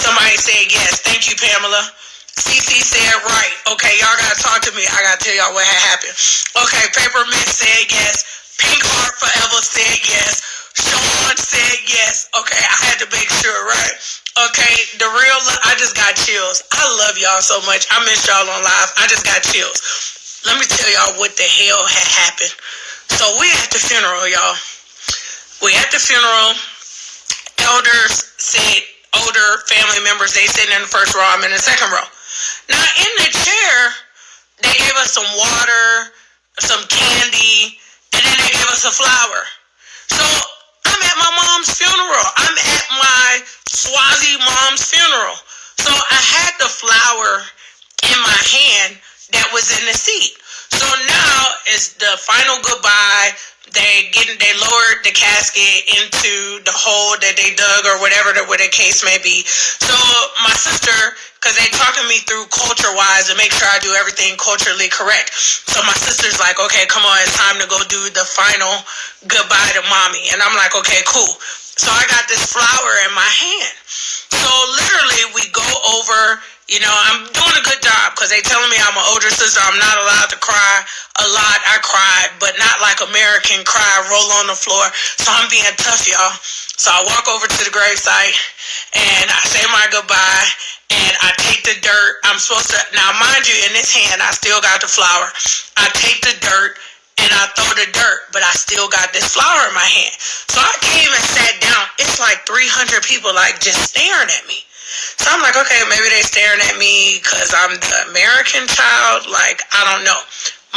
Somebody said yes. Thank you, Pamela. CC said right. Okay, y'all gotta talk to me. I gotta tell y'all what had happened. Okay, Papermint said yes. Pink Heart Forever said yes. Sean said yes. Okay, I had to make sure, right? Okay, I just got chills. I love y'all so much. I miss y'all on live. I just got chills. Let me tell y'all what the hell had happened. So we at the funeral, y'all. We at the funeral. Elders said, older family members, they sitting in the first row. I'm in the second row. Now, in the chair, they gave us some water, some candy, and then they gave us a flower. So, I'm at my mom's funeral. I'm at my Swazi mom's funeral. So, I had the flower in my hand that was in the seat. So, now it's the final goodbye. They lowered the casket into the hole that they dug or whatever the case may be. So my sister, because they talking me through culture-wise and make sure I do everything culturally correct. So my sister's like, okay, come on, it's time to go do the final goodbye to mommy. And I'm like, okay, cool. So I got this flower in my hand. So literally we go over, I'm doing a good job because they telling me I'm an older sister. I'm not allowed to cry a lot. I cried, but not like American cry, roll on the floor. So I'm being tough, y'all. So I walk over to the gravesite and I say my goodbye and I take the dirt. I'm supposed to, now mind you, in this hand, I still got the flower. I take the dirt and I throw the dirt, but I still got this flower in my hand. So I came and sat down. It's like 300 people like just staring at me. So I'm like, okay, maybe they're staring at me because I'm the American child. Like, I don't know.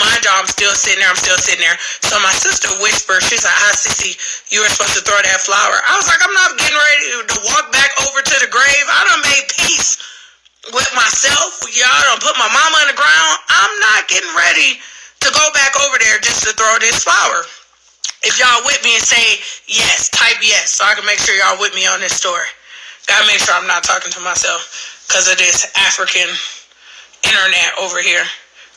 Mind you, I'm still sitting there. So my sister whispered, she's like, hi, Sissy, you were supposed to throw that flower. I was like, I'm not getting ready to walk back over to the grave. I done made peace with myself. Y'all done put my mama on the ground. I'm not getting ready to go back over there just to throw this flower. If y'all with me and say yes, type yes so I can make sure y'all with me on this story. Gotta make sure I'm not talking to myself because of this African internet over here.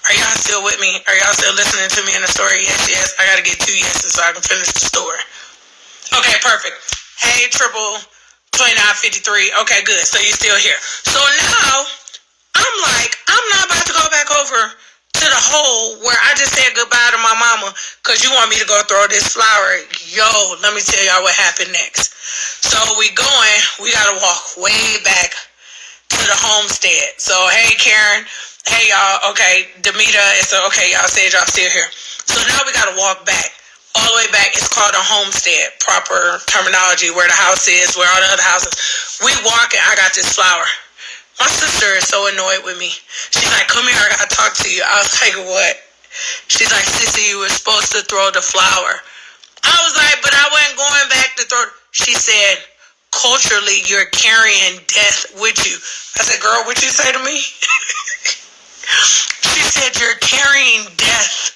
Are y'all still with me? Are y'all still listening to me in the story? Yes. I gotta get 2 yeses so I can finish the story. Okay, perfect. Hey, 2953. Okay, good. So you're still here. So now, I'm like, I'm not about to go back over to the hole where I just said goodbye to my mama because you want me to go throw this flower. Yo, let me tell y'all what happened next. So we gotta walk way back to the homestead. So hey Karen, hey y'all, okay, Demita, it's okay, y'all said y'all still here. So now we gotta walk back, all the way back. It's called a homestead, proper terminology, where the house is, where all the other houses. We walking, I got this flower. My sister is so annoyed with me. She's like, come here, I gotta talk to you. I was like, what? She's like, Sissy, you were supposed to throw the flower. I was like, but I wasn't going back to throw. She said, culturally, you're carrying death with you. I said, girl, what you say to me? She said, you're carrying death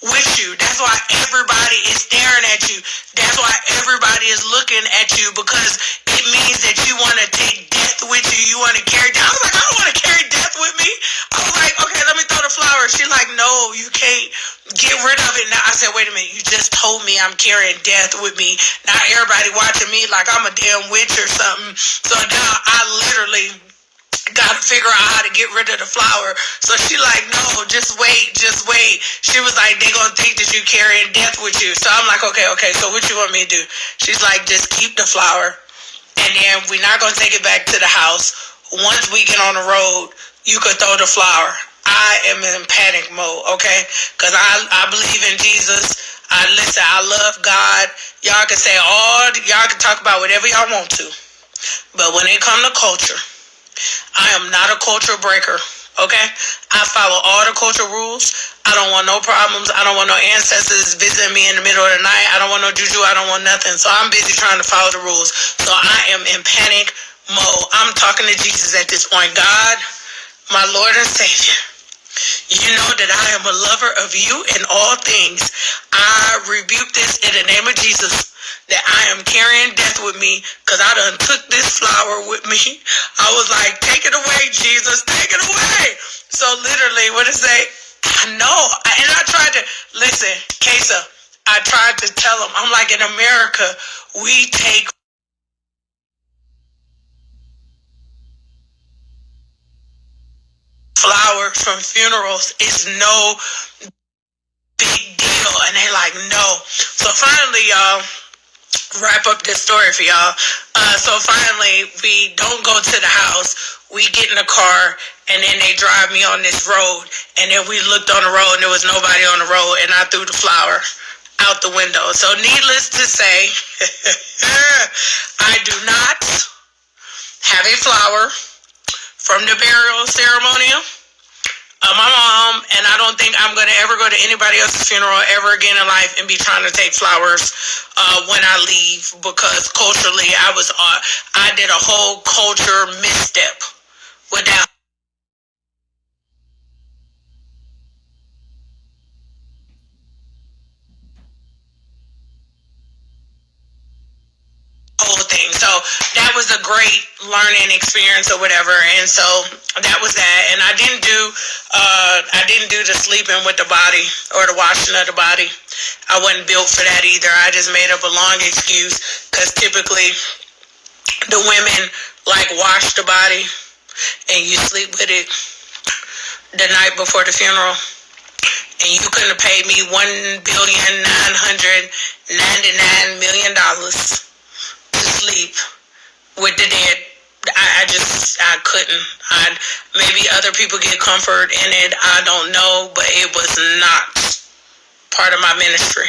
with you. That's why everybody is staring at you. That's why everybody is looking at you, because it means that you want to take death with you. You want to carry death. I was like, I don't want to carry death with me. I was like, okay, let me throw the flower. She's like, no, you can't get rid of it now. I said, wait a minute, you just told me I'm carrying death with me. Now everybody watching me like I'm a damn witch or something. So now I literally gotta figure out how to get rid of the flower. So she like, no, just wait. She was like, they gonna think that you carrying death with you. So I'm like, okay, so what you want me to do? She's like, just keep the flower, and then we're not gonna take it back to the house. Once we get on the road, you could throw the flower. I am in panic mode, okay? Because I believe in Jesus. I love God. Y'all can say y'all can talk about whatever y'all want to. But when it comes to culture, I am not a culture breaker, okay? I follow all the culture rules. I don't want no problems. I don't want no ancestors visiting me in the middle of the night. I don't want no juju. I don't want nothing. So I'm busy trying to follow the rules. So I am in panic mode. I'm talking to Jesus at this point. God, my Lord and Savior, you know that I am a lover of you in all things. I rebuke this in the name of Jesus, that I am carrying death with me because I done took this flower with me. I was like, take it away, Jesus, take it away. So literally, what is that? I know. And I tried to, listen, Kesa, I tried to tell him, I'm like, in America, we take flowers from funerals is no big deal. And they like, no. So finally, y'all, wrap up this story for y'all. So finally, we don't go to the house. We get in the car, and then they drive me on this road. And then we looked on the road, and there was nobody on the road, and I threw the flower out the window. So needless to say, I do not have a flower from the burial ceremony of my mom, and I don't think I'm going to ever go to anybody else's funeral ever again in life and be trying to take flowers when I leave, because culturally I did a whole culture misstep without whole thing. So that was a great learning experience or whatever. And so that was that. And I didn't do the sleeping with the body or the washing of the body. I wasn't built for that either. I just made up a long excuse, because typically the women like wash the body and you sleep with it the night before the funeral. And you couldn't have paid me $1,999,000,000 to sleep with the dead. I couldn't. Maybe other people get comfort in it. I don't know, but it was not part of my ministry.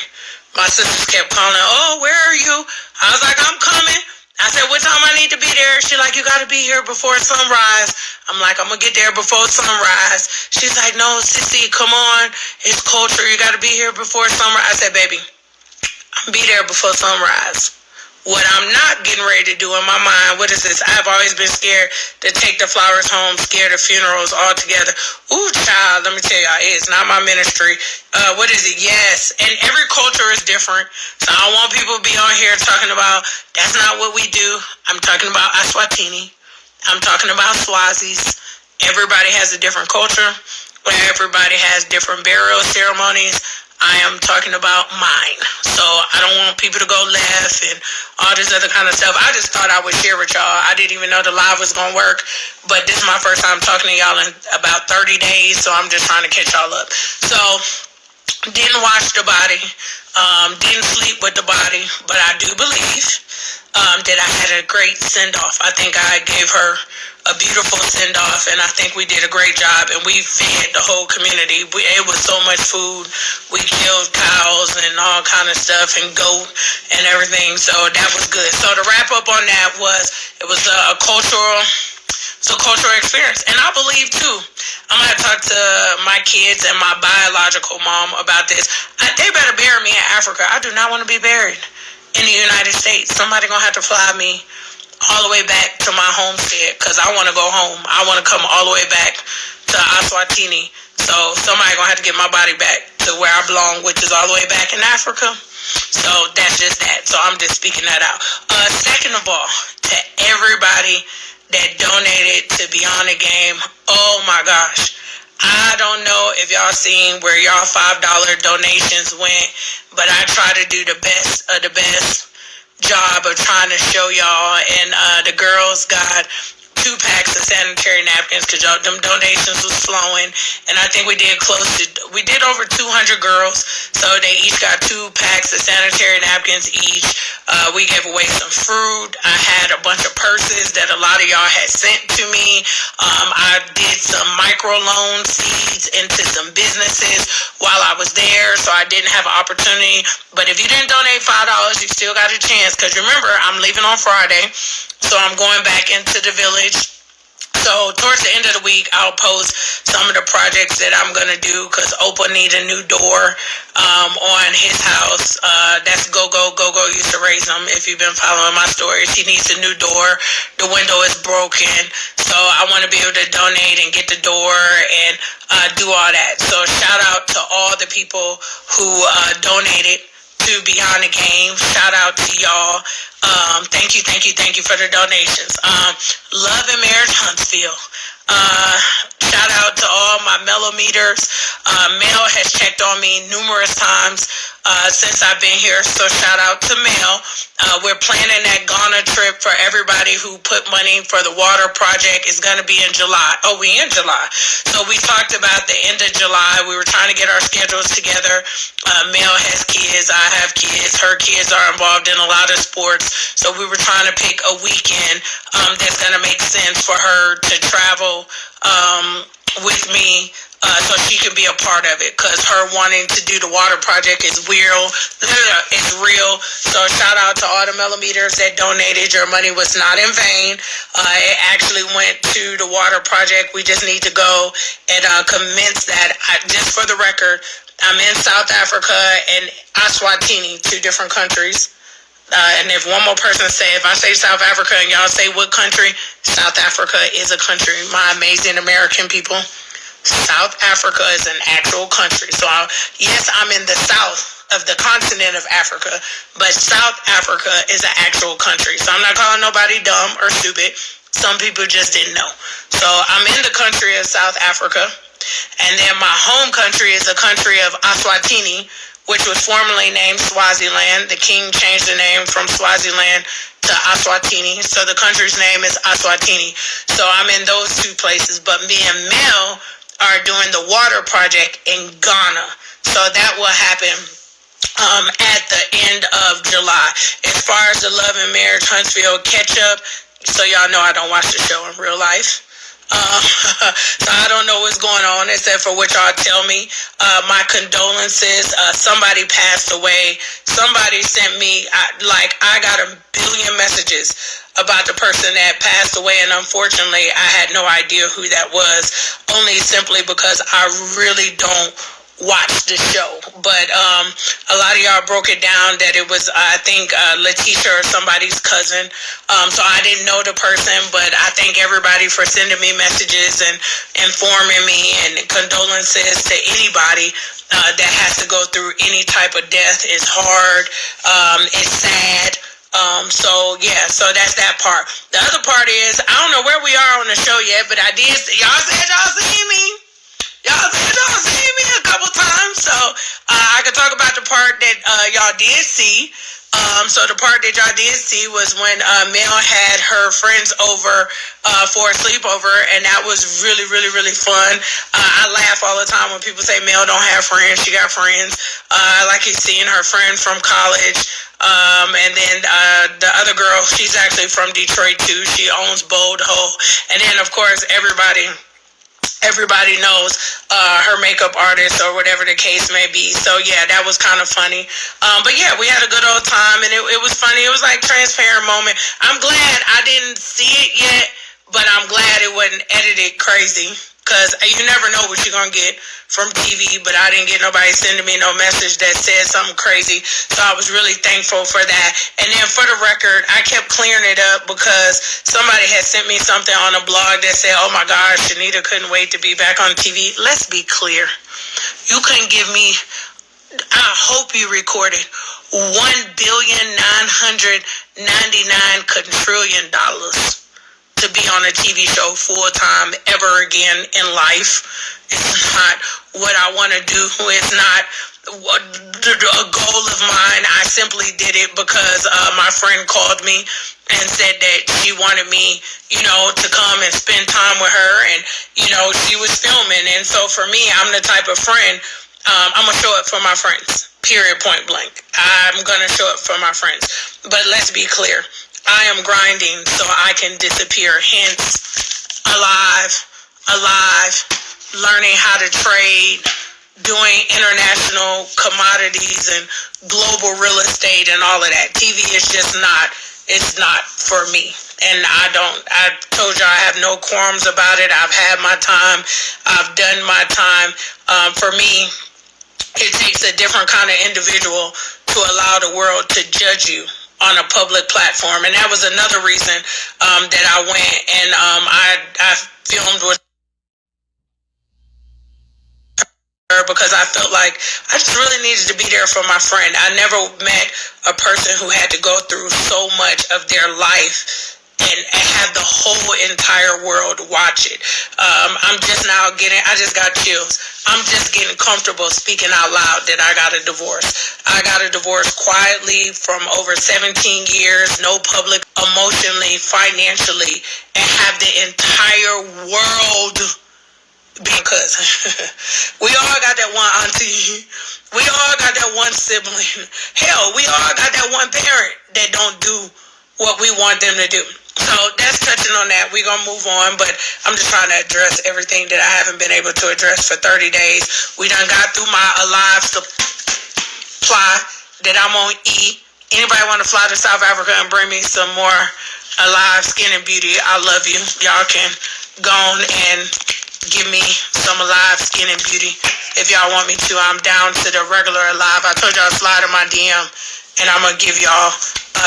My sisters kept calling, oh, where are you? I was like, I'm coming. I said, what time I need to be there? She's like, you got to be here before sunrise. I'm like, I'm going to get there before sunrise. She's like, no, sissy, come on. It's culture. You got to be here before sunrise. I said, baby, I'll be there before sunrise. What I'm not getting ready to do in my mind, what is this? I've always been scared to take the flowers home, scared of funerals altogether. Ooh, child, let me tell y'all, it's not my ministry. What is it? Yes. And every culture is different. So I don't want people to be on here talking about, that's not what we do. I'm talking about Eswatini. I'm talking about Swazis. Everybody has a different culture. Everybody has different burial ceremonies. I am talking about mine. So I don't want people to go left and all this other kind of stuff. I just thought I would share with y'all. I didn't even know the live was going to work. But this is my first time talking to y'all in about 30 days. So I'm just trying to catch y'all up. So didn't wash the body. Didn't sleep with the body. But I do believe that I had a great send-off. I think I gave her a beautiful send-off, and I think we did a great job, and we fed the whole community. It was so much food. We killed cows and all kind of stuff, and goat and everything, so that was good. So to wrap up on that it was a cultural experience. And I believe too, I'm going to talk to my kids and my biological mom about this. They better bury me in Africa. I do not want to be buried in the United States. Somebody going to have to fly me all the way back to my homestead, because I want to go home. I want to come all the way back to Eswatini. So somebody going to have to get my body back to where I belong, which is all the way back in Africa. So that's just that. So I'm just speaking that out. Second of all, to everybody that donated to Beyond the Game, oh my gosh. I don't know if y'all seen where y'all $5 donations went, but I try to do the best of the best job of trying to show y'all, and the girls got 2 packs of sanitary napkins, because them donations was flowing, and I think we did over 200 girls, so they each got 2 packs of sanitary napkins each. We gave away some fruit. I had a bunch of purses that a lot of y'all had sent to me. I did some microloan seeds into some businesses while I was there, so I didn't have an opportunity. But if you didn't donate $5, you still got a chance, because remember, I'm leaving on Friday, so I'm going back into the village. So towards the end of the week, I'll post some of the projects that I'm going to do, because Opa need a new door on his house. That's Go-Go. Go-Go used to raise them. If you've been following my stories, he needs a new door. The window is broken. So I want to be able to donate and get the door and do all that. So shout out to all the people who donated to Beyond the Game. Shout out to y'all. Thank you for the donations. Love and Marriage Huntsville. shout out to all my millimeters. Mel has checked on me numerous times since I've been here, so shout out to Mel. We're planning that Ghana trip for everybody who put money for the water project. Is going to be in July. Oh, we in July. So we talked about the end of July. We were trying to get our schedules together. Mel has kids. I have kids. Her kids are involved in a lot of sports. So we were trying to pick a weekend that's going to make sense for her to travel with me so she can be a part of it, because her wanting to do the water project is real. It's real. So shout out to all the millimeters that donated. Your money was not in vain. It actually went to the water project. We just need to go and commence that. Just for the record, I'm in South Africa and Eswatini, 2 different countries. And if one more person if I say South Africa and y'all say what country, South Africa is a country. My amazing American people. South Africa is an actual country. So yes, I'm in the south of the continent of Africa, but South Africa is an actual country. So I'm not calling nobody dumb or stupid. Some people just didn't know. So I'm in the country of South Africa. And then my home country is the country of Eswatini, which was formerly named Swaziland. The king changed the name from Swaziland to Eswatini. So the country's name is Eswatini. So I'm in those 2 places. But me and Mel are doing the water project in Ghana. So that will happen at the end of July. As far as the Love and Marriage Huntsville catch-up, so y'all know I don't watch the show in real life. So I don't know what's going on except for what y'all tell me. My condolences. Somebody passed away. Somebody sent me, I got a billion messages about the person that passed away, and unfortunately I had no idea who that was, only simply because I really don't watch the show. But a lot of y'all broke it down that it was I think Letitia or somebody's cousin. So I didn't know the person, but I thank everybody for sending me messages and informing me, and condolences to anybody that has to go through any type of death. Is hard. It's sad. So that's that part. The other part is, I don't know where we are on the show yet, but I did, y'all said y'all seen me. Y'all said y'all seen me a couple times, so I could talk about the part that y'all did see. So the part that y'all did see was when Mel had her friends over for a sleepover, and that was really, really, really fun. I laugh all the time when people say Mel don't have friends. She got friends. I like seeing her friend from college. And then the other girl, she's actually from Detroit too. She owns Bold Ho. And then of course everybody knows her makeup artist or whatever the case may be. So yeah, that was kind of funny. But yeah, we had a good old time, and it was funny. It was like transparent moment. I'm glad I didn't see it yet, but I'm glad it wasn't edited crazy, because you never know what you're going to get from TV, but I didn't get nobody sending me no message that said something crazy, so I was really thankful for that. And then for the record, I kept clearing it up because somebody had sent me something on a blog that said, oh my gosh, Chanita couldn't wait to be back on TV. Let's be clear. You couldn't give me, I hope you recorded, $1,999,000,000,000,000 to be on a TV show full time ever again in life. It's not what I want to do. It's not a goal of mine. I simply did it because my friend called me and said that she wanted me, to come and spend time with her, and she was filming. And so for me, I'm the type of friend, I'm gonna show up for my friends, period, point blank. I'm gonna show up for my friends. But let's be clear, I am grinding so I can disappear, hence alive, learning how to trade, doing international commodities and global real estate and all of that. TV is just it's not for me. And I told you I have no qualms about it. I've had my time. I've done my time. For me, it takes a different kind of individual to allow the world to judge you on a public platform. And that was another reason that I went and I filmed with her, because I felt like I just really needed to be there for my friend. I never met a person who had to go through so much of their life and have the whole entire world watch it. I just got chills. I'm just getting comfortable speaking out loud that I got a divorce. I got a divorce quietly from over 17 years, no public, emotionally, financially, and have the entire world because we all got that one auntie. We all got that one sibling. Hell, we all got that one parent that don't do what we want them to do. So that's touching on that. We're going to move on, but I'm just trying to address everything that I haven't been able to address for 30 days. We done got through my Alive supply that I'm on E. Anybody want to fly to South Africa and bring me some more Alive Skin and Beauty? I love you. Y'all can go on and give me some Alive Skin and Beauty if y'all want me to. I'm down to the regular Alive. I told y'all slide in my DM, and I'm going to give y'all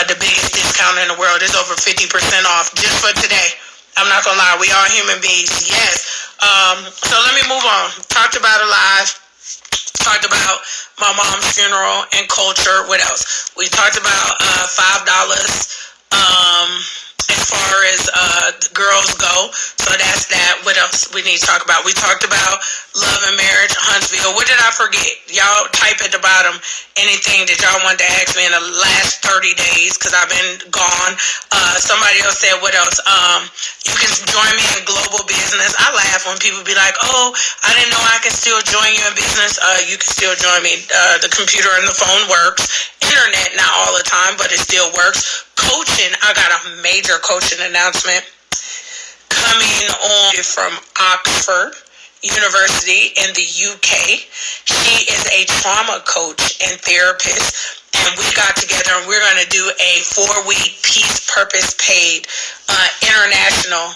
the biggest discount in the world. It's over 50% off just for today. I'm not going to lie. We are human beings. Yes. So let me move on. Talked about Alive. Talked about my mom's funeral and culture. What else? We talked about $5 as far as the girls go. So that's that. What else we need to talk about? We talked about love and marriage, Huntsville. What did I forget? Y'all type at the bottom anything that y'all wanted to ask me in the last 30 days because I've been gone. Somebody else said, what else? You can join me in global business. I laugh when people be like, oh, I didn't know I can still join you in business. You can still join me. The computer and the phone works. Internet, not all the time, but it still works. Coaching, I got a major coaching announcement coming on from Oxford University in the UK. She is a trauma coach and therapist, and we got together and we're going to do a 4-week Peace Purpose Paid international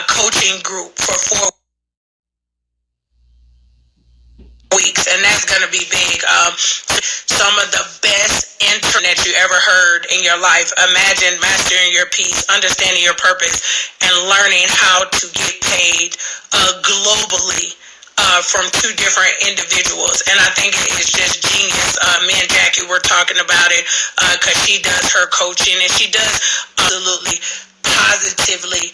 coaching group for 4 weeks, and that's going to be big. Some of the best internet you ever heard in your life. Imagine mastering your peace, understanding your purpose, and learning how to get paid globally from 2 different individuals. And I think it is just genius. Me and Jackie were talking about it because she does her coaching, and she does absolutely positively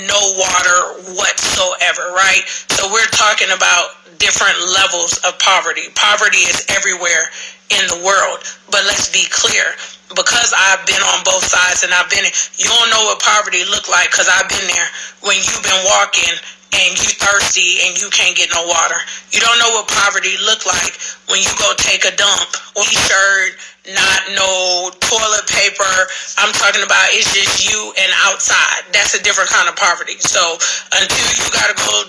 no water whatsoever, right? So we're talking about different levels of poverty. Poverty is everywhere in the world, but let's be clear, because I've been on both sides and you don't know what poverty look like because I've been there. When you've been walking and you thirsty and you can't get no water. You don't know what poverty look like when you go take a dump or t-shirt, not no toilet paper. I'm talking about it's just you and outside. That's a different kind of poverty. So until you gotta go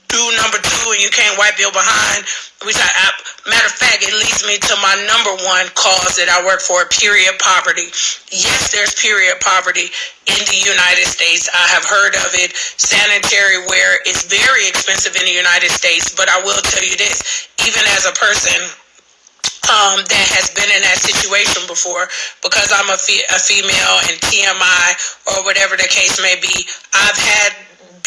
do number 2 and you can't wipe your behind, which matter of fact, it leads me to my number 1 cause that I work for, period poverty. Yes, there's period poverty in the United States. I have heard of it. Sanitary ware is very expensive in the United States, but I will tell you this, even as a person that has been in that situation before, because I'm a female and TMI or whatever the case may be, I've had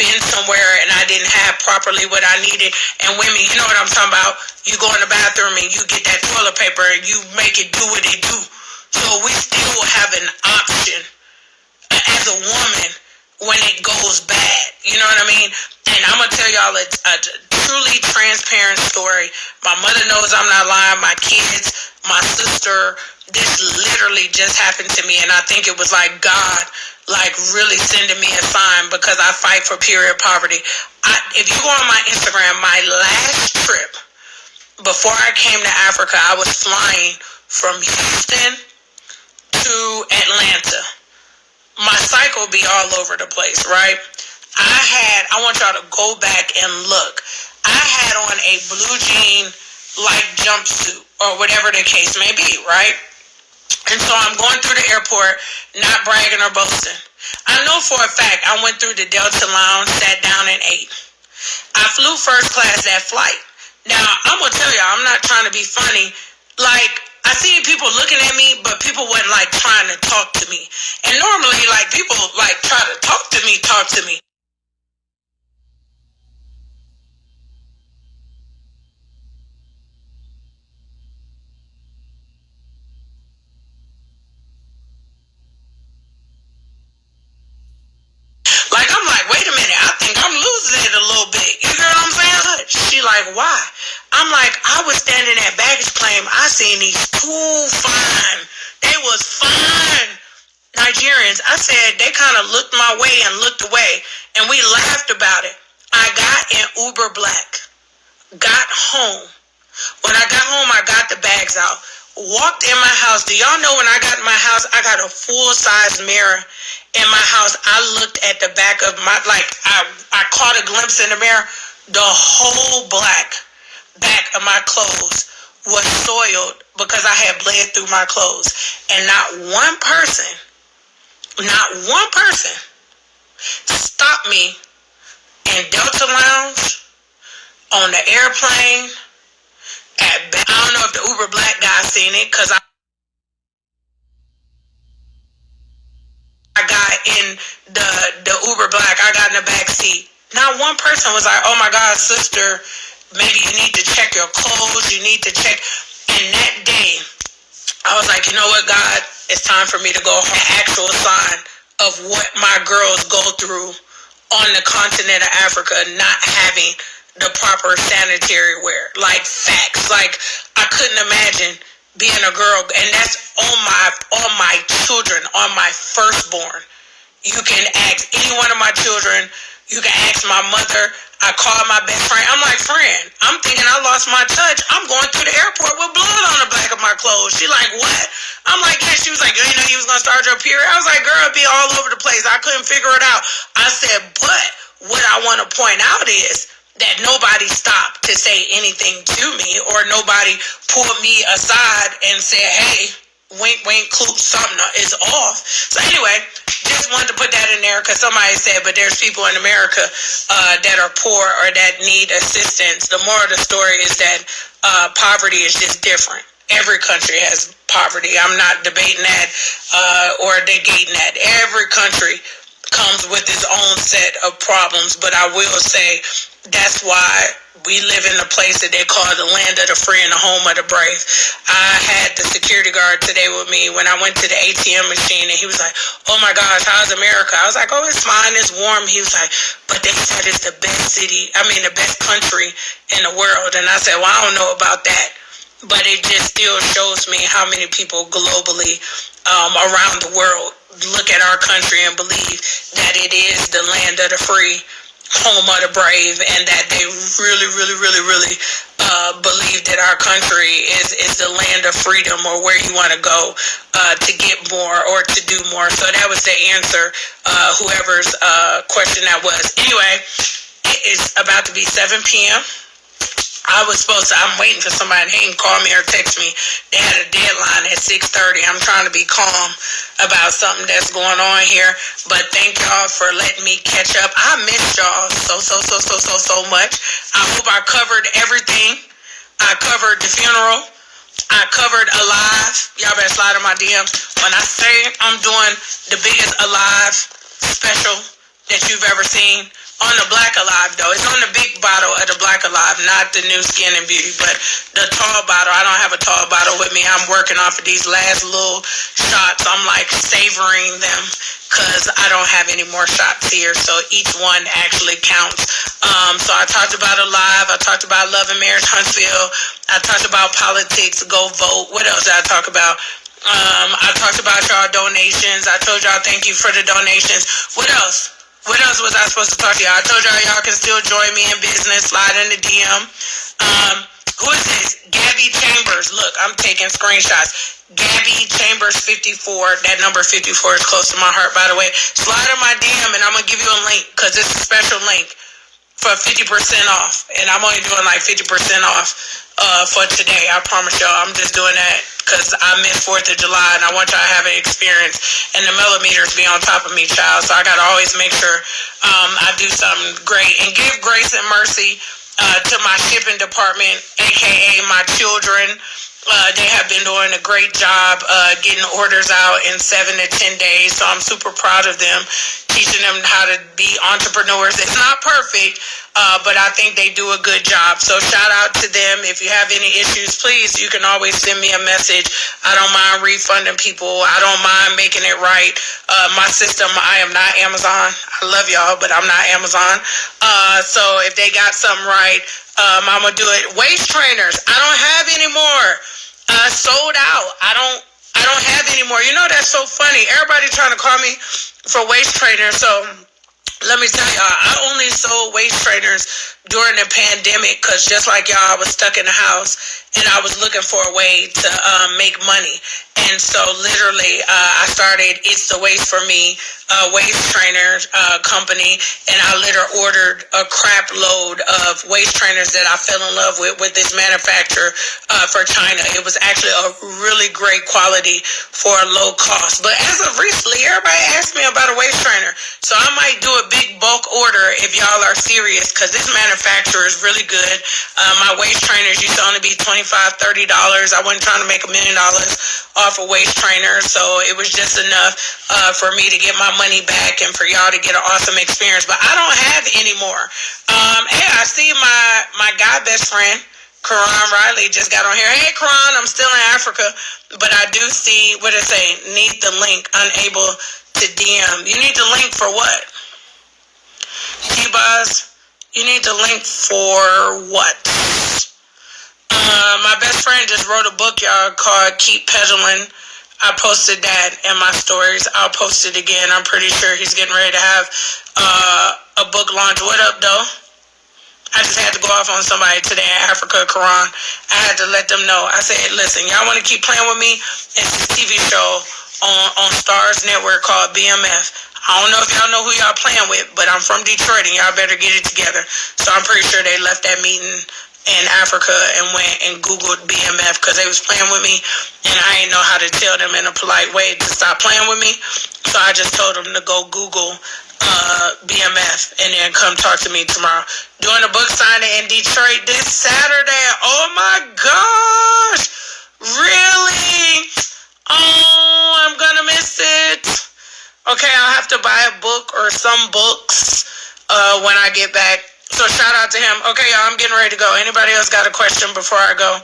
been somewhere and I didn't have properly what I needed. And women, you know what I'm talking about. You go in the bathroom and you get that toilet paper and you make it do what it do. So we still have an option as a woman when it goes bad. You know what I mean? And I'm going to tell y'all a truly transparent story. My mother knows I'm not lying. My kids, my sister, this literally just happened to me. And I think it was like God really sending me a sign because I fight for period poverty. If you go on my Instagram, my last trip before I came to Africa, I was flying from Houston to Atlanta. My cycle be all over the place, right? I want y'all to go back and look. I had on a blue jean like jumpsuit or whatever the case may be, right? And so I'm going through the airport, not bragging or boasting. I know for a fact I went through the Delta Lounge, sat down and ate. I flew first class that flight. Now, I'm going to tell y'all, I'm not trying to be funny. Like, I seen people looking at me, but people wasn't like trying to talk to me. And normally, like, people like try to talk to me. like, why? I'm like, I was standing at baggage claim. I seen these two fine. They was fine Nigerians. I said, they kind of looked my way and looked away. And we laughed about it. I got in Uber Black. Got home. When I got home, I got the bags out. Walked in my house. Do y'all know when I got in my house, I got a full-size mirror in my house. I looked at the back of my, like, I caught a glimpse in the mirror. The whole back of my clothes was soiled because I had bled through my clothes. And not one person stopped me in Delta Lounge, on the airplane, I don't know if the Uber Black guy seen it, because I got in the Uber Black. I got in the back seat. Not one person was like, oh my God, sister, maybe you need to check your clothes. You need to check. And that day, I was like, you know what, God? It's time for me to go home. An actual sign of what my girls go through on the continent of Africa, not having the proper sanitary wear. Like, facts. Like, I couldn't imagine being a girl, and that's on my children, on my firstborn. You can ask any one of my children. You can ask my mother. I called my best friend. I'm like, friend, I'm thinking I lost my touch. I'm going through the airport with blood on the back of my clothes. She like, what? I'm like, yeah. She was like, you didn't know you was going to start your period? I was like, girl, it'd be all over the place. I couldn't figure it out. I said, but what I want to point out is that nobody stopped to say anything to me, or nobody pulled me aside and said, hey, wink, wink, clue, something is off. So anyway, just wanted to put that in there because somebody said, but there's people in America that are poor or that need assistance. The moral of the story is that poverty is just different. Every country has poverty. I'm not debating that or negating that. Every country comes with its own set of problems, but I will say that's why we live in a place that they call the land of the free and the home of the brave. I had the security guard today with me when I went to the ATM machine, and he was like, oh my gosh, how's America? I was like, oh, it's fine, it's warm. He was like, but they said it's the best the best country in the world. And I said, well, I don't know about that, but it just still shows me how many people globally around the world look at our country and believe that it is the land of the free, home of the brave, and that they really believe that our country is the land of freedom, or where you want to go to get more or to do more. So that was the answer, whoever's question that was. Anyway, it is about to be 7 p.m. I'm waiting for somebody. They didn't call me or text me. They had a deadline at 6:30. I'm trying to be calm about something that's going on here. But thank y'all for letting me catch up. I missed y'all so much. I hope I covered everything. I covered the funeral. I covered Alive. Y'all better slide in my DMs. When I say I'm doing the biggest Alive special that you've ever seen. On the Black Alive, though. It's on the big bottle of the Black Alive, not the new Skin and Beauty, but the tall bottle. I don't have a tall bottle with me. I'm working off of these last little shots. I'm like savoring them because I don't have any more shots here, so each one actually counts. So I talked about Alive. I talked about Love and Marriage Huntsville. I talked about politics, go vote. What else did I talk about? I talked about y'all donations. I told y'all thank you for the donations. What else? What else was I supposed to talk to y'all? I told y'all can still join me in business. Slide in the DM. Who is this? Gabby Chambers. Look, I'm taking screenshots. Gabby Chambers 54. That number 54 is close to my heart, by the way. Slide in my DM, and I'm going to give you a link because it's a special link for 50% off. And I'm only doing like 50% off for today. I promise y'all. I'm just doing that because I missed 4th of July, and I want y'all to have an experience. And the millimeters be on top of me, child. So I got to always make sure I do something great. And give grace and mercy to my shipping department, a.k.a. my children. They have been doing a great job getting orders out in 7 to 10 days. So I'm super proud of them, teaching them how to be entrepreneurs. It's not perfect, but I think they do a good job. So shout out to them. If you have any issues, please, you can always send me a message. I don't mind refunding people. I don't mind making it right. My system, I am not Amazon. I love y'all, but I'm not Amazon. So if they got something right, I'm gonna do it. Waist trainers, I don't have anymore. Sold out. I don't have anymore. You know, that's so funny. Everybody trying to call me for waist trainers. So let me tell y'all, I only sold waist trainers during the pandemic because just like y'all, I was stuck in the house and I was looking for a way to make money. And so literally, I started It's the Waist for Me waist trainer company, and I literally ordered a crap load of waist trainers that I fell in love with this manufacturer for China. It was actually a really great quality for a low cost. But as of recently, everybody asked me about a waist trainer. So I might do a big bulk order if y'all are serious, because this manufacturer is really good. My waist trainers used to only be $25, $30. I wasn't trying to make $1 million off a waist trainer, so it was just enough for me to get my money back and for y'all to get an awesome experience. But I don't have any more. Hey, I see my guy best friend, Karan Riley, just got on here. Hey, Karan, I'm still in Africa, but I do see, what it say, need the link, unable to DM. You need the link for what? T-Buzz, you need the link for what? My best friend just wrote a book, y'all, called Keep Pedaling. I posted that in my stories. I'll post it again. I'm pretty sure he's getting ready to have a book launch. What up, though? I just had to go off on somebody today in Africa, Quran. I had to let them know. I said, listen, y'all want to keep playing with me? It's this TV show on Stars Network called BMF. I don't know if y'all know who y'all playing with, but I'm from Detroit, and y'all better get it together. So I'm pretty sure they left that meeting in Africa and went and Googled BMF because they was playing with me, and I didn't know how to tell them in a polite way to stop playing with me. So I just told them to go Google BMF and then come talk to me tomorrow. Doing a book signing in Detroit this Saturday. Oh my gosh! Really? Oh, I'm gonna miss it. Okay, I'll have to buy a book or some books when I get back. So shout out to him. Okay, y'all, I'm getting ready to go. Anybody else got a question before I go?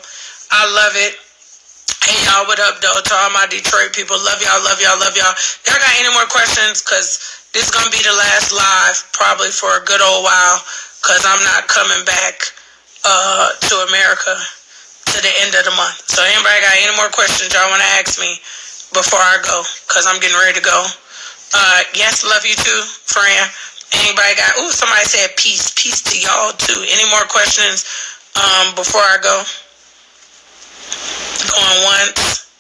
I love it. Hey, y'all, what up, though? To all my Detroit people, love y'all, love y'all, love y'all. Y'all got any more questions? Because this is going to be the last live probably for a good old while, because I'm not coming back to America to the end of the month. So anybody got any more questions y'all want to ask me before I go? Because I'm getting ready to go. Yes, love you too, friend. Anybody got, somebody said peace. Peace to y'all too. Any more questions before I go? Going once.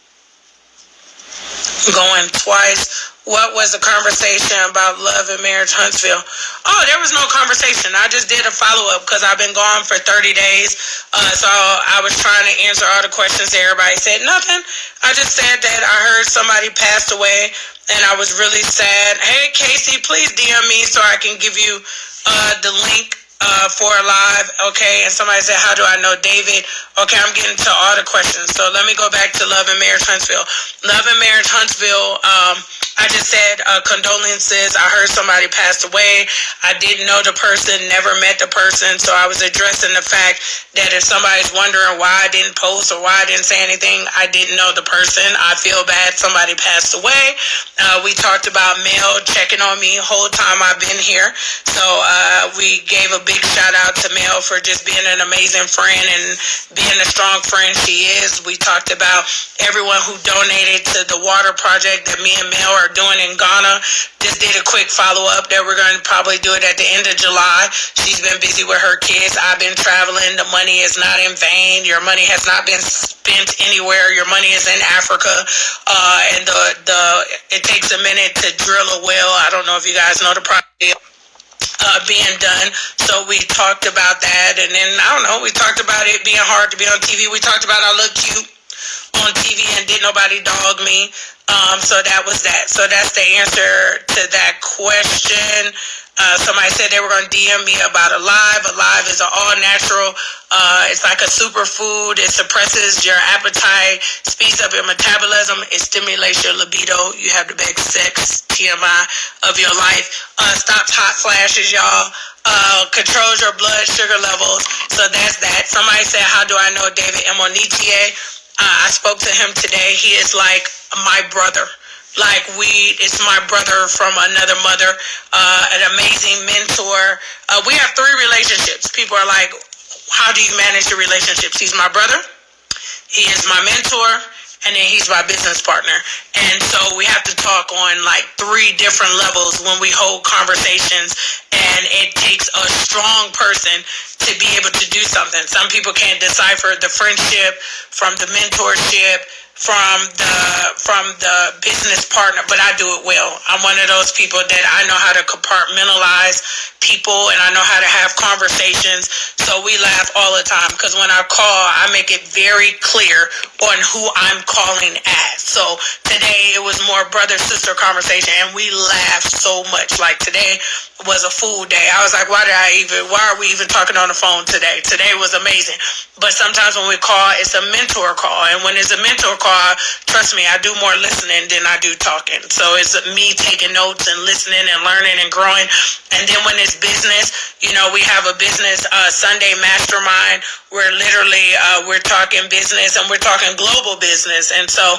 Going twice. What was the conversation about love and marriage, Huntsville? Oh, there was no conversation. I just did a follow-up because I've been gone for 30 days. So I was trying to answer all the questions. Everybody said nothing. I just said that I heard somebody passed away and I was really sad. Hey, Casey, please DM me so I can give you the link for a live. Okay, and somebody said, how do I know David? Okay, I'm getting to all the questions. So let me go back to Love and Marriage Huntsville. Love and Marriage Huntsville, I just said condolences. I heard somebody passed away. I didn't know the person, never met the person. So I was addressing the fact that if somebody's wondering why I didn't post or why I didn't say anything, I didn't know the person. I feel bad somebody passed away. We talked about Mel checking on me the whole time I've been here. So we gave a big shout out to Mel for just being an amazing friend and being a strong friend she is. We talked about everyone who donated to the water project that me and Mel are doing in Ghana. Just did a quick follow-up that we're going to probably do it at the end of July. She's been busy with her kids. I've been traveling. The money is not in vain. Your money has not been spent anywhere. Your money is in Africa. And it takes a minute to drill a well. I don't know if you guys know the project being done. So we talked about that, and then I don't know, we talked about it being hard to be on TV. We talked about I look cute on TV and didn't nobody dog me. So that was that. So that's the answer to that question. Somebody said they were going to DM me about a live. A live is an all-natural. It's like a superfood. It suppresses your appetite, speeds up your metabolism. It stimulates your libido. You have the best sex, TMI, of your life. Stops hot flashes, y'all. Controls your blood sugar levels. So that's that. Somebody said, how do I know David Emonitie? I spoke to him today. He is like my brother. Like it's my brother from another mother, an amazing mentor. We have 3 relationships. People are like, how do you manage your relationships? He's my brother. He is my mentor, and then he's my business partner. And so we have to talk on like 3 different levels when we hold conversations, and it takes a strong person to be able to do something. Some people can't decipher the friendship from the mentorship, from the business partner, but I do it well. I'm one of those people that I know how to compartmentalize people, and I know how to have conversations. So we laugh all the time, because when I call, I make it very clear on who I'm calling at. So today it was more brother-sister conversation, and we laughed so much. Like today was a fool day. I was like, why are we even talking on the phone today? Today was amazing. But sometimes when we call, it's a mentor call. And when it's a mentor call, trust me, I do more listening than I do talking. So it's me taking notes and listening and learning and growing. And then when it's business, we have a business Sunday mastermind where literally we're talking business, and we're talking global business. And so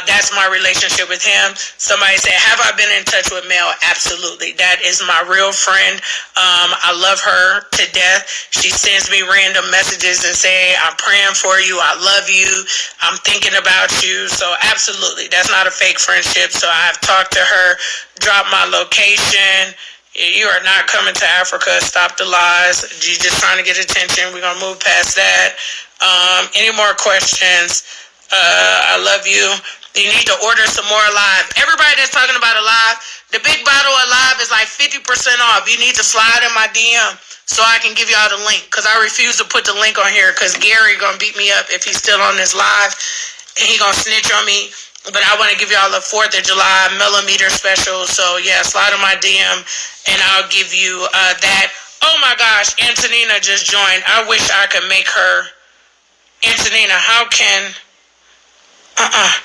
that's my relationship with him. Somebody said, have I been in touch with Mel? Absolutely. That is my real friend. I love her to death. She sends me random messages and say, I'm praying for you. I love you. I'm thinking about you. So absolutely, that's not a fake friendship. So I've talked to her, dropped my location. You are not coming to Africa. Stop the lies. You're just trying to get attention. We're going to move past that. Any more questions? I love you. You need to order some more Alive. Everybody that's talking about Alive, the big bottle of Alive is like 50% off. You need to slide in my DM so I can give y'all the link, because I refuse to put the link on here, because Gary going to beat me up if he's still on this live, and he going to snitch on me. But I want to give y'all a 4th of July millimeter special. So yeah, slide in my DM and I'll give you that. Oh my gosh, Antonina just joined. I wish I could make her. Antonina, how can I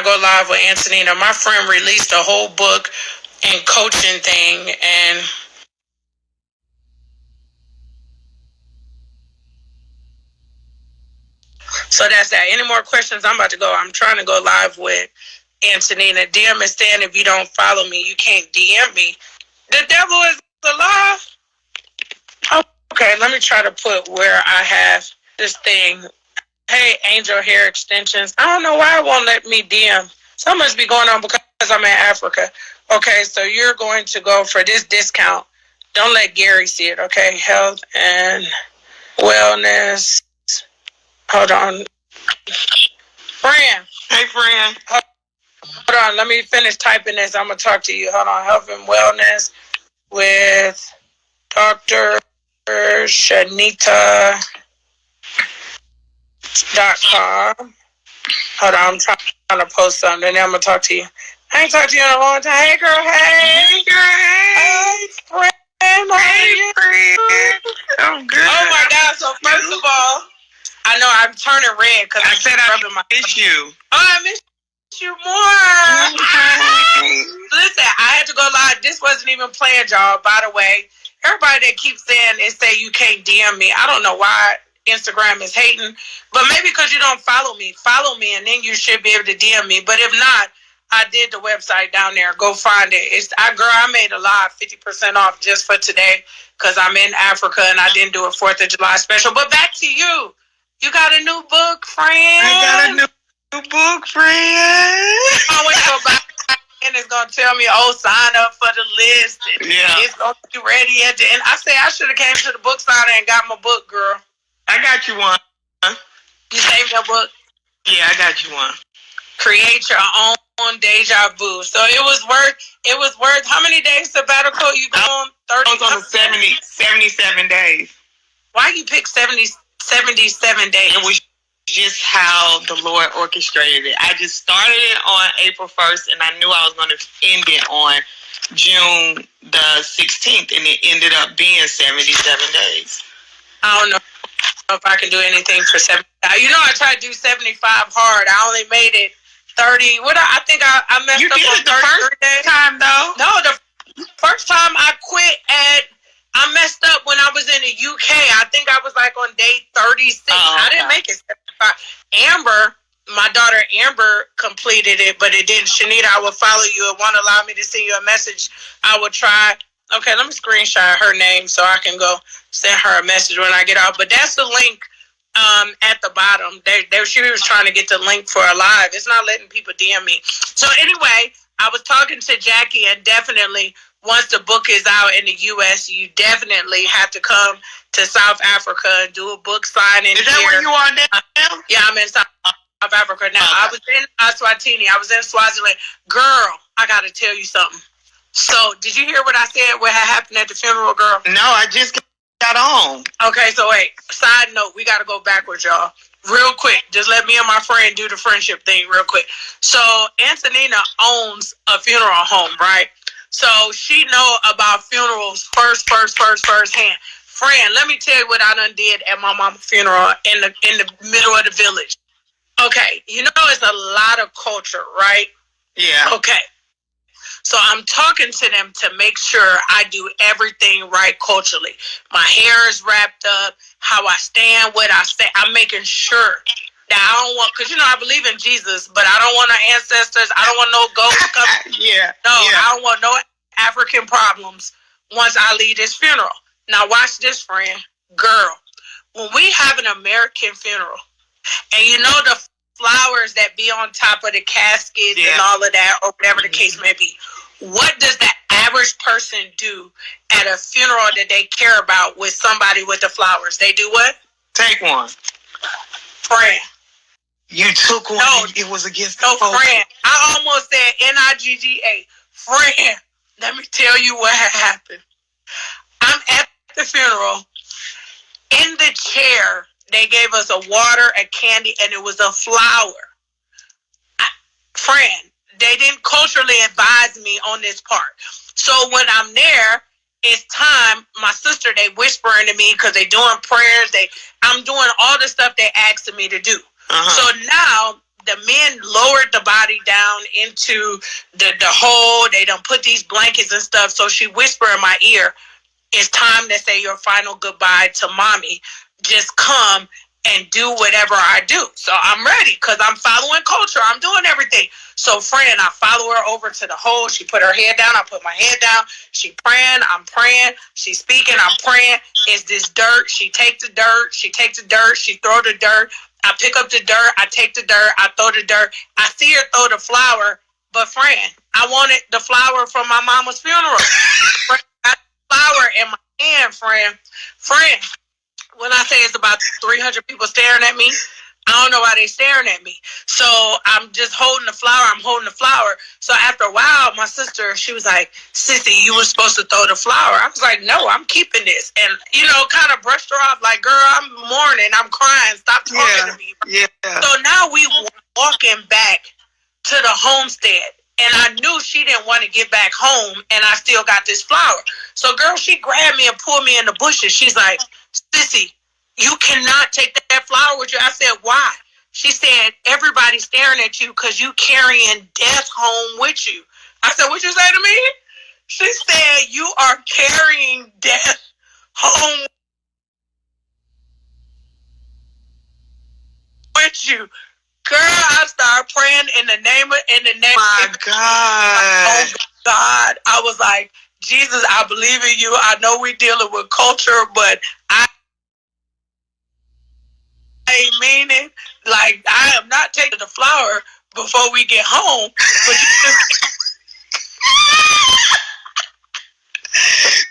go live with Antonina? My friend released a whole book and coaching thing, and so that's that. Any more questions? I'm about to go. I'm trying to go live with Antonina. DM is saying if you don't follow me, you can't DM me. The devil is alive. Okay, let me try to put where I have this thing. Hey, Angel Hair Extensions. I don't know why it won't let me DM. Something must be going on because I'm in Africa. Okay, so you're going to go for this discount. Don't let Gary see it, okay? Health and wellness. Hold on. Fran. Hey, Fran. Hold on. Let me finish typing this. I'm going to talk to you. Hold on. Health and wellness with Dr. Chanita.com. Hold on. I'm trying to post something. Then I'm going to talk to you. I ain't talked to you in a long time. Hey, girl. Hey. Hey, girl. Hey. Hey, Fran. Hey, Fran. I'm good. Oh, my God. So, first of all, I know I'm turning red because I said I miss you. Oh, I miss you more. Listen, I had to go live. This wasn't even planned, y'all. By the way, everybody that keeps saying and say you can't DM me, I don't know why Instagram is hating, but maybe because you don't follow me. Follow me, and then you should be able to DM me. But if not, I did the website down there. Go find it. I made a live 50% off just for today because I'm in Africa and I didn't do a 4th of July special. But back to you. You got a new book, friend? I got a new book, friend. I always go back and it's going to tell me, sign up for the list. And it's going to be ready at the end. I say I should have came to the book signing and got my book, girl. I got you one. You saved your book? Yeah, I got you one. Create your own deja vu. So it was worth how many days sabbatical you go on? 30? I was on 77 days. Why you pick 77 days? It was just how the Lord orchestrated it. I just started it on April 1st, and I knew I was going to end it on June the 16th, and it ended up being 77 days. I don't know if I can do anything for 70. I tried to do 75 hard. I only made it 30. I think I messed up on 33 days. Time though? No, the first time I quit I messed up when I was in the UK. I think I was like on day 36. I didn't make it 75. Amber, my daughter Amber completed it, but it didn't. Chanita, I will follow you. It won't allow me to send you a message. I will try. Okay, let me screenshot her name so I can go send her a message when I get out. But that's the link at the bottom. She was trying to get the link for a live. It's not letting people DM me. So anyway, I was talking to Jackie, and definitely once the book is out in the U.S., you definitely have to come to South Africa and do a book signing. Is that here. where you are now? Yeah, I'm in South Africa now. Okay. I was in Eswatini. I was in Swaziland. Girl, I got to tell you something. So, did you hear what I said? What had happened at the funeral, girl? No, I just got on. Okay, so wait. Side note, we got to go backwards, y'all. Real quick. Just let me and my friend do the friendship thing real quick. So, Antonina owns a funeral home, right? So, she know about funerals first hand. Friend, let me tell you what I done did at my mama's funeral in the middle of the village. Okay, you know it's a lot of culture, right? Yeah. Okay. So I'm talking to them to make sure I do everything right culturally. My hair is wrapped up, how I stand, what I say. I'm making sure that I don't want, because, I believe in Jesus, but I don't want our ancestors. I don't want no ghosts coming. Yeah. No, yeah. I don't want no African problems once I leave this funeral. Now watch this, friend. Girl, when we have an American funeral, and the flowers that be on top of the caskets and all of that, or whatever the case may be, what does the average person do at a funeral that they care about with somebody with the flowers? They do what? Take one. Friend. You took one. No, it was against the folks. Friend. I almost said Nigga. Friend, let me tell you what happened. I'm at the funeral. In the chair, they gave us a water, a candy, and it was a flower. Friend, they didn't culturally advise me on this part. So when I'm there, it's time. My sister, they whispering to me because they doing prayers. I'm doing all the stuff they asked me to do. So now the men lowered the body down into the hole. They done put these blankets and stuff. So she whispered in my ear, it's time to say your final goodbye to mommy. Just come and do whatever I do. So I'm ready because I'm following culture. I'm doing everything. So friend, I follow her over to the hole. She put her head down. I put my head down. She praying. I'm praying. She speaking. I'm praying. Is this dirt? She take the dirt. She take the dirt. She throw the dirt. I pick up the dirt. I take the dirt. I throw the dirt. I see her throw the flower. But friend, I wanted the flower from my mama's funeral. Friend, I got the flower in my hand, friend. Friend. When I say it's about 300 people staring at me, I don't know why they staring at me. So I'm just holding the flower. I'm holding the flower. So after a while, my sister, she was like, Sissy, you were supposed to throw the flower. I was like, no, I'm keeping this. And, kind of brushed her off like, girl, I'm mourning. I'm crying. Stop talking to me. Yeah. So now we walking back to the homestead. And I knew she didn't want to get back home. And I still got this flower. So, girl, she grabbed me and pulled me in the bushes. She's like, Sissy, you cannot take that flower with you. I said, why? She said, everybody's staring at you because you carrying death home with you. I said, what you say to me? She said, you are carrying death home with you. Girl, I started praying in the name. My God. Oh, God. I was like, Jesus, I believe in you. I know we're dealing with culture, but I mean it. Like, I am not taking the flower before we get home. But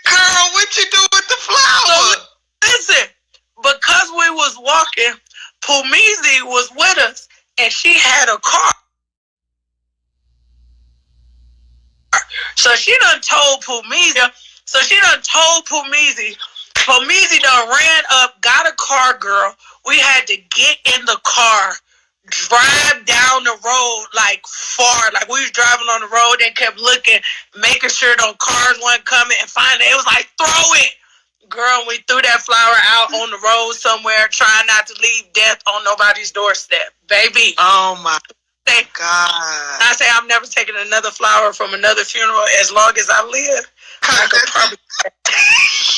girl, what you do with the flower? So, listen, because we was walking, Pumizi was with us, and she had a car. So she done told Pumizi. Pumizi done ran up, got a car, girl. We had to get in the car, drive down the road like far. Like we was driving on the road. They kept looking, making sure those cars weren't coming. And finally, it was like, throw it. Girl, we threw that flower out on the road somewhere, trying not to leave death on nobody's doorstep. Baby. Oh, my God. I say I'm never taking another flower from another funeral as long as I live. I could probably...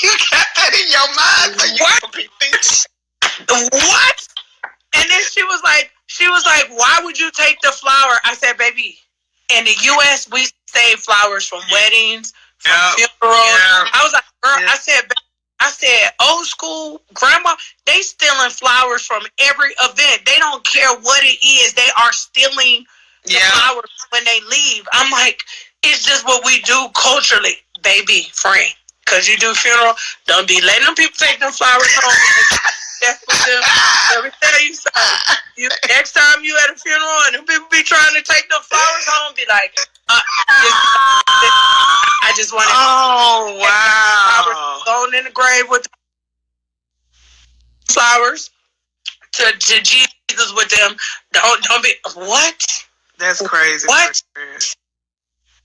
You got that in your mind. What? And then she was like, why would you take the flower? I said, baby, in the U.S., we save flowers from weddings, from funerals. I was like, girl, I said, old school grandma, they stealing flowers from every event. They don't care what it is. They are stealing the flowers when they leave. I'm like, it's just what we do culturally, baby, friend. Because you do funeral, don't be letting them people take them flowers home. Let me tell you something. Next time you at a funeral and them people be trying to take them flowers home, be like, I just want to. Oh, wow. Going in the grave with flowers to Jesus with them. Don't be. What? That's crazy. What?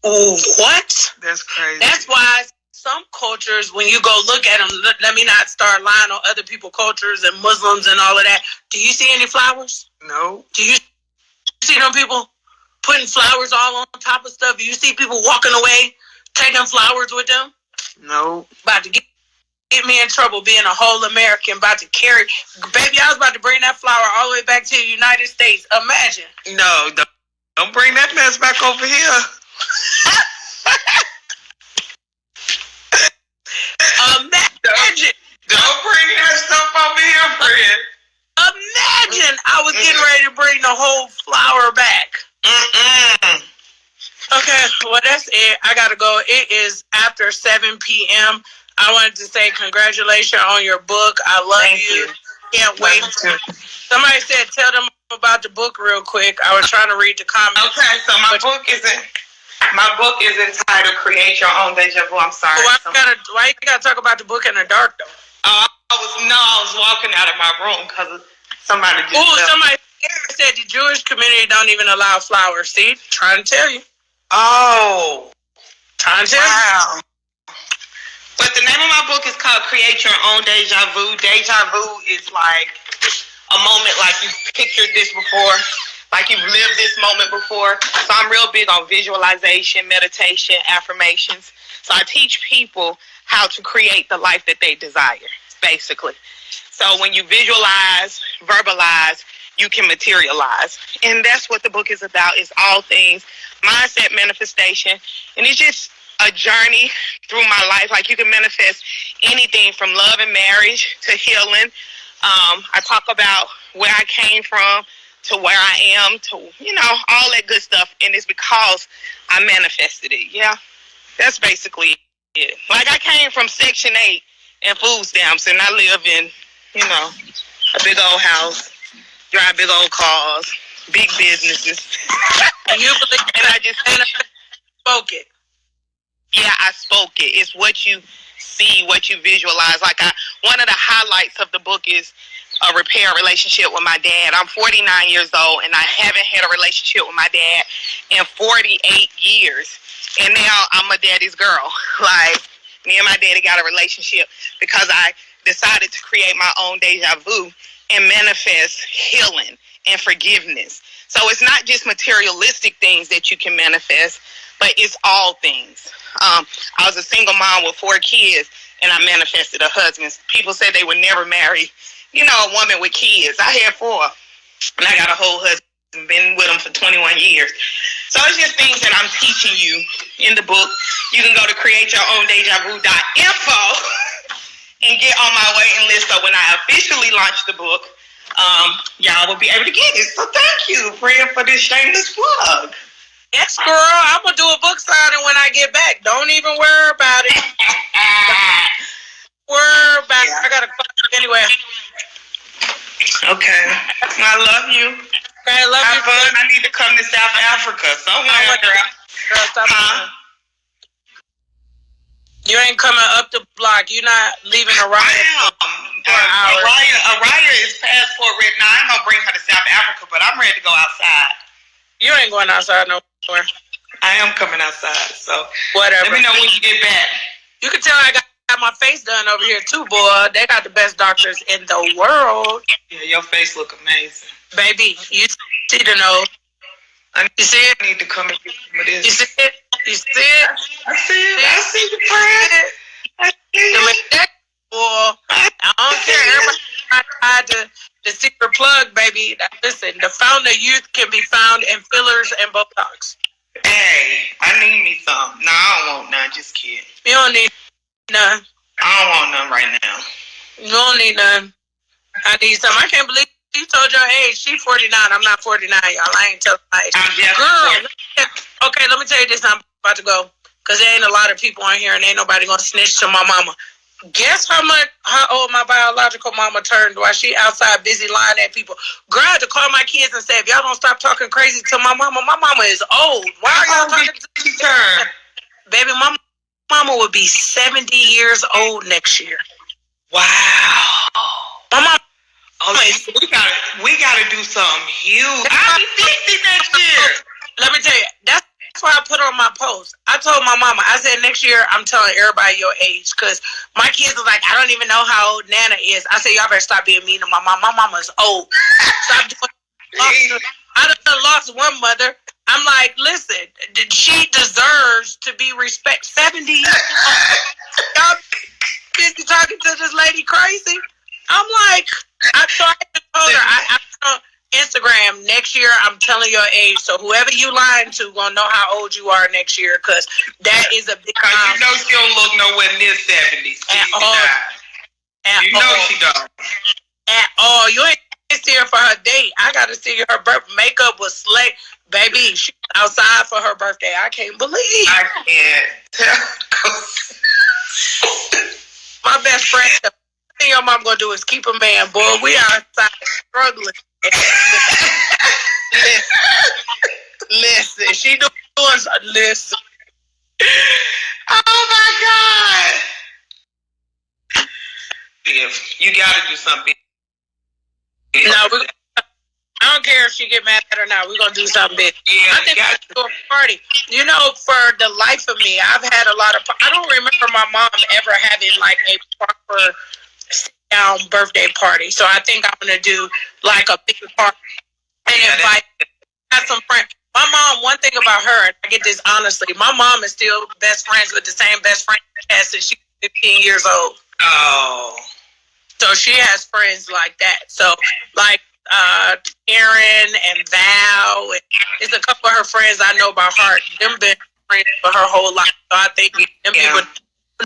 What? That's crazy. That's why some cultures, when you go look at them, let me not start lying on other people's cultures and Muslims and all of that. Do you see any flowers? No. Do you see them people putting flowers all on top of stuff? Do you see people walking away, taking flowers with them? No. About to get me in trouble being a whole American, about to carry. Baby, I was about to bring that flower all the way back to the United States. Imagine. No, don't bring that mess back over here. Imagine. Don't bring that stuff over here, friend. Imagine I was getting ready to bring the whole flower back. Okay, well, that's it. I got to go. It is after 7 p.m. I wanted to say congratulations on your book. I love you. Can't wait. Somebody said tell them about the book real quick. I was trying to read the comments. Okay, so my book is entitled Create Your Own Deja Vu. I'm sorry. Why you gotta talk about the book in the dark though? I was walking out of my room because somebody just somebody said the Jewish community don't even allow flowers. See? Trying to tell you. Oh. Trying to tell you. But the name of my book is called Create Your Own Deja Vu. Deja vu is like a moment like you've pictured this before, like you've lived this moment before. So I'm real big on visualization, meditation, affirmations. So I teach people how to create the life that they desire, basically. So when you visualize, verbalize, you can materialize. And that's what the book is about, is all things mindset, manifestation. And it's just a journey through my life. Like you can manifest anything from love and marriage to healing. I talk about where I came from to where I am to, all that good stuff. And it's because I manifested it. Yeah, that's basically it. Like I came from Section 8 and food stamps, and I live in, a big old house, drive big old cars, big businesses. And you believe and I just spoke it. Yeah, I spoke it. It's what you see, what you visualize. Like one of the highlights of the book is a repair relationship with my dad. I'm 49 years old, and I haven't had a relationship with my dad in 48 years. And now I'm a daddy's girl. Like, me and my daddy got a relationship because I decided to create my own deja vu and manifest healing and forgiveness. So it's not just materialistic things that you can manifest, but it's all things. I was a single mom with 4 kids, and I manifested a husband. People said they would never marry, a woman with kids. I had 4, and I got a whole husband, been with him for 21 years. So it's just things that I'm teaching you in the book. You can go to createyourowndejavu.info and get on my waiting list. So when I officially launch the book, y'all will be able to get it. So thank you, friend, for this shameless plug. Yes, girl. I'm going to do a book signing when I get back. Don't even worry about it. Worry about it. I got to call anyway. Okay. I love you. Okay, I love you. Fun. I need to come to South Africa somewhere, girl. Stop. You ain't coming up the block. You're not leaving a riot. Araya is passport ready. Now, I'm going to bring her to South Africa, but I'm ready to go outside. You ain't going outside nowhere. I am coming outside, so whatever. Let me know when you get back. You can tell I got my face done over here too, boy. They got the best doctors in the world. Yeah, your face look amazing. Baby, you see the nose. You see it? I need to come and get some of this. You see it? You see it? I see it. I see the friend. I see it. Boy, I don't care. Everybody the secret plug, baby. Listen, the Fountain of Youth can be found in fillers and Botox. Hey, I need me some. No, I don't want none. Just kidding. You don't need none. I don't want none right now. You don't need none. I need some. I can't believe you told your age. She 49. I'm not 49, y'all. I ain't telling my age. I'm just Girl, okay, let me tell you this. I'm about to go. Because there ain't a lot of people on here and ain't nobody going to snitch to my mama. Guess how old my biological mama turned while she outside busy lying at people. Girl, I had to call my kids and say, if y'all don't stop talking crazy to my mama is old. Why are y'all talking to her? Baby, my mama would be 70 years old next year. Wow. My mama. We gotta do something huge. I'll be 60 next year. Let me tell you, that's why I put on my post. I told my mama, I said next year I'm telling everybody your age, because my kids was like, I don't even know how old Nana is. I said, y'all better stop being mean to my mom. My mama's old. Stop doing. I done lost one mother. I'm like, listen, she deserves to be respected. 70 years old. Y'all busy talking to this lady crazy. I'm like, I told her, I on Instagram next year. I'm telling your age, so whoever you lying to gonna know how old you are next year, because that is a big. Cause you know she don't look nowhere near 70. You know she don't. At all. You ain't see her for her date. I got to see her birthday. Makeup was slick, baby. She was outside for her birthday. I can't believe. I can't. My best friend. Thing your mom gonna do is keep a man, boy. We outside struggling. Listen, she doing something. Listen. Oh my God! If you gotta do something. No, I don't care if she get mad or not. We're gonna do something big. Yeah, I think we're gonna do a party. You know, for the life of me, I've had a lot of. I don't remember my mom ever having like a proper down birthday party. So I think I'm gonna do like a big party and invite some friends. My mom, one thing about her, and I get this honestly, my mom is still best friends with the same best friend she has since she's 15 years old. Oh. So she has friends like that. So like Erin and Val, and there's a couple of her friends I know by heart. Them been friends for her whole life. So I think them people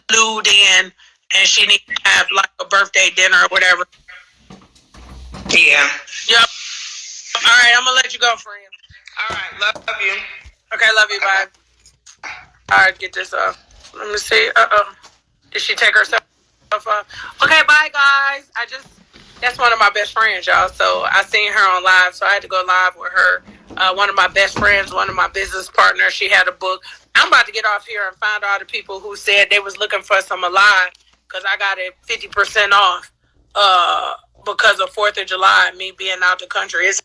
glued in. And she needs to have like a birthday dinner or whatever. Yeah. Yep. All right, I'm gonna let you go, friend. All right, love you. Okay, love you. Bye. All right, get this off. Let me see. Did she take herself off? Okay, bye, guys. That's one of my best friends, y'all. So I seen her on live, so I had to go live with her. One of my best friends, one of my business partners. She had a book. I'm about to get off here and find all the people who said they was looking for some Alive. Because I got it 50% off because of 4th of July, me being out the country. It's